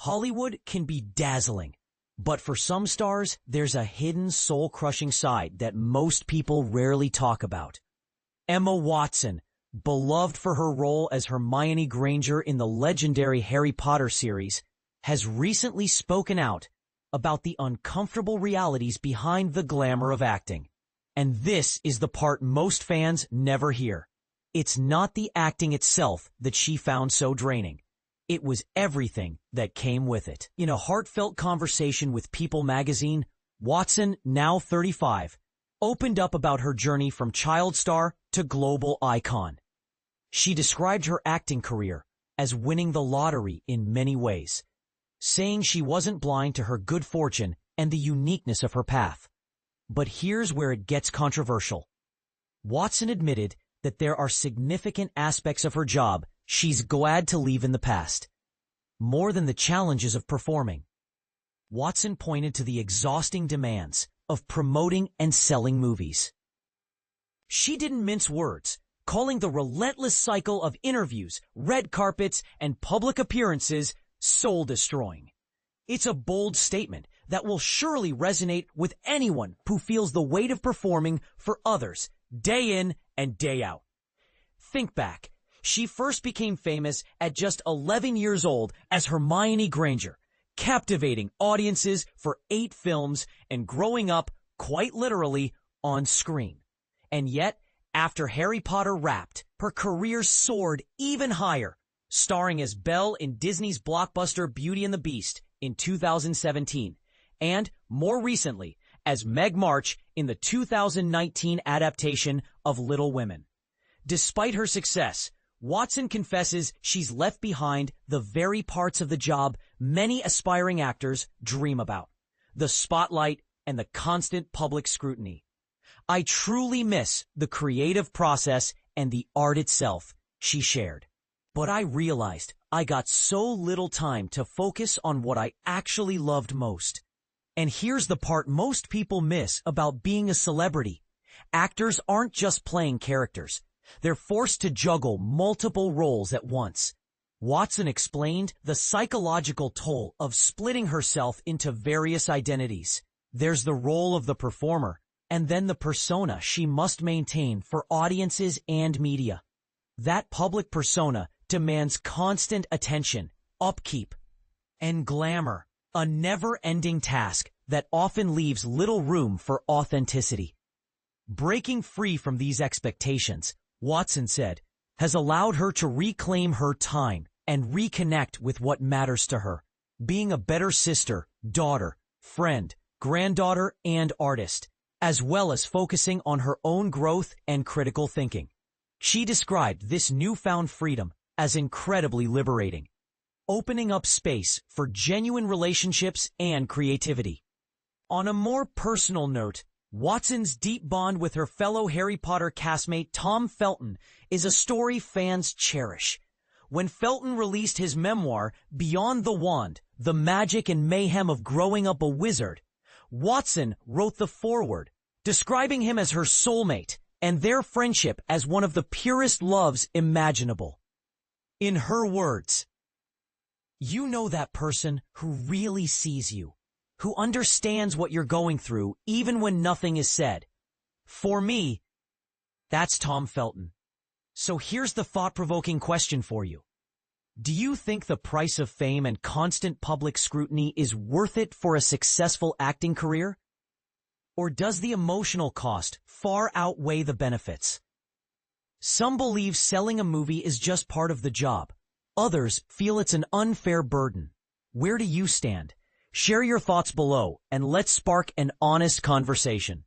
Hollywood can be dazzling, but for some stars, there's a hidden soul-crushing side that most people rarely talk about. Emma Watson, beloved for her role as Hermione Granger in the legendary Harry Potter series, has recently spoken out about the uncomfortable realities behind the glamour of acting. And this is the part most fans never hear. It's not the acting itself that she found so draining. It was everything that came with it. In a heartfelt conversation with People magazine, Watson, now 35, opened up about her journey from child star to global icon. She described her acting career as winning the lottery in many ways, saying she wasn't blind to her good fortune and the uniqueness of her path. But here's where it gets controversial. Watson admitted that there are significant aspects of her job she's glad to leave in the past, more than the challenges of performing. Watson pointed to the exhausting demands of promoting and selling movies. She didn't mince words, calling the relentless cycle of interviews, red carpets, and public appearances soul-destroying. It's a bold statement that will surely resonate with anyone who feels the weight of performing for others day in and day out. Think back. She first became famous at just 11 years old as Hermione Granger, captivating audiences for 8 films and growing up, quite literally, on screen. And yet, after Harry Potter wrapped, her career soared even higher, starring as Belle in Disney's blockbuster Beauty and the Beast in 2017, and, more recently, as Meg March in the 2019 adaptation of Little Women. Despite her success, Watson confesses she's left behind the very parts of the job many aspiring actors dream about: the spotlight and the constant public scrutiny. "I truly miss the creative process and the art itself," she shared. "But I realized I got so little time to focus on what I actually loved most." And here's the part most people miss about being a celebrity. Actors aren't just playing characters. They're forced to juggle multiple roles at once. Watson explained the psychological toll of splitting herself into various identities. There's the role of the performer, and then the persona she must maintain for audiences and media. That public persona demands constant attention, upkeep, and glamour, a never-ending task that often leaves little room for authenticity. Breaking free from these expectations, Watson said, has allowed her to reclaim her time and reconnect with what matters to her, being a better sister, daughter, friend, granddaughter, and artist, as well as focusing on her own growth and critical thinking. She described this newfound freedom as incredibly liberating, opening up space for genuine relationships and creativity. On a more personal note, Watson's deep bond with her fellow Harry Potter castmate Tom Felton is a story fans cherish. When Felton released his memoir, Beyond the Wand, The Magic and Mayhem of Growing Up a Wizard, Watson wrote the foreword, describing him as her soulmate and their friendship as one of the purest loves imaginable. In her words, "You know that person who really sees you, who understands what you're going through even when nothing is said. For me, that's Tom Felton." So here's the thought-provoking question for you. Do you think the price of fame and constant public scrutiny is worth it for a successful acting career? Or does the emotional cost far outweigh the benefits? Some believe selling a movie is just part of the job. Others feel it's an unfair burden. Where do you stand? Share your thoughts below and let's spark an honest conversation.